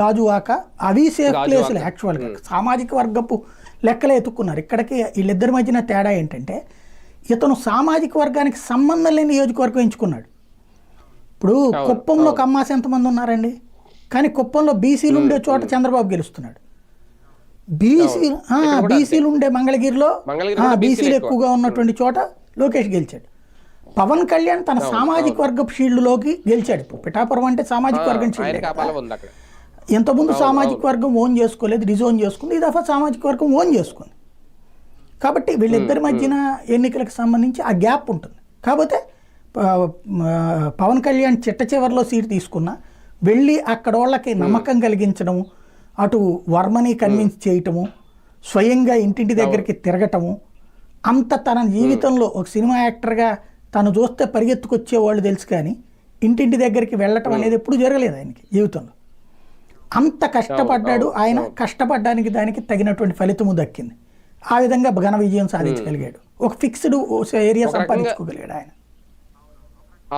గాజువాక అవి సేఫ్ ప్లేసులు యాక్చువల్గా సామాజిక వర్గపు లెక్కలే ఎత్తుక్కున్నారు. ఇక్కడికి వీళ్ళిద్దరి మధ్యన తేడా ఏంటంటే ఇతను సామాజిక వర్గానికి సంబంధం లేని నియోజకవర్గం ఎంచుకున్నాడు. ఇప్పుడు కుప్పంలో కమ్మాసి ఎంతమంది ఉన్నారండి, కానీ కుప్పంలో బీసీలు ఉండే చోట చంద్రబాబు గెలుస్తున్నాడు. బీసీలు ఉండే మంగళగిరిలో బీసీలు ఎక్కువగా ఉన్నటువంటి చోట లోకేష్ గెలిచాడు. పవన్ కళ్యాణ్ తన సామాజిక వర్గపు షీల్డ్లోకి గెలిచాడు. ఇప్పుడు పిఠాపురం అంటే సామాజిక వర్గం షీల్డ్. ఇంతకుముందు సామాజిక వర్గం ఓన్ చేసుకోలేదు, డిజోన్ చేసుకుంది. ఈ దఫా సామాజిక వర్గం ఓన్ చేసుకుంది. కాబట్టి వీళ్ళిద్దరి మధ్యన ఎన్నికలకు సంబంధించి ఆ గ్యాప్ ఉంటుంది. కాకపోతే పవన్ కళ్యాణ్ చిట్ట చివరిలో సీటు తీసుకున్న వెళ్ళి అక్కడ వాళ్ళకి నమ్మకం కలిగించడము, అటు వర్మని కన్విన్స్ చేయటము, స్వయంగా ఇంటింటి దగ్గరికి తిరగటము, అంత తన జీవితంలో ఒక సినిమా యాక్టర్గా తను చూస్తే పరిగెత్తుకొచ్చే వాళ్ళు తెలుసు, కానీ ఇంటింటి దగ్గరికి వెళ్ళటం అనేది ఎప్పుడు జరగలేదు ఆయనకి జీవితంలో. అంత కష్టపడ్డాడు ఆయన. కష్టపడ్డానికి దానికి తగినటువంటి ఫలితము దక్కింది. ఆ విధంగా ఘన విజయం సాధించగలిగాడు. ఒక ఫిక్స్డ్ ఏరియా సంపాదించుకోగలిగాడు ఆయన.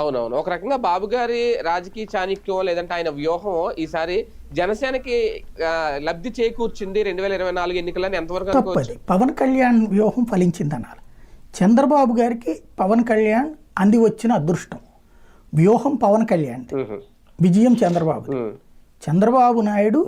అవునవును. ఒక రకంగా బాబు గారి రాజకీయ చాణక్యం లేదంటే ఆయన వ్యూహం ఈసారి జనసేనకి లబ్ధి చేకూర్చింది 2024 ఎన్నికలని ఎంతవరకు తప్పది. పవన్ కళ్యాణ్ వ్యూహం ఫలించింది అన్నారు. చంద్రబాబు గారికి పవన్ కళ్యాణ్ అంది వచ్చిన అదృష్టం. వ్యూహం పవన్ కళ్యాణ్, విజయం చంద్రబాబు. చంద్రబాబు నాయుడు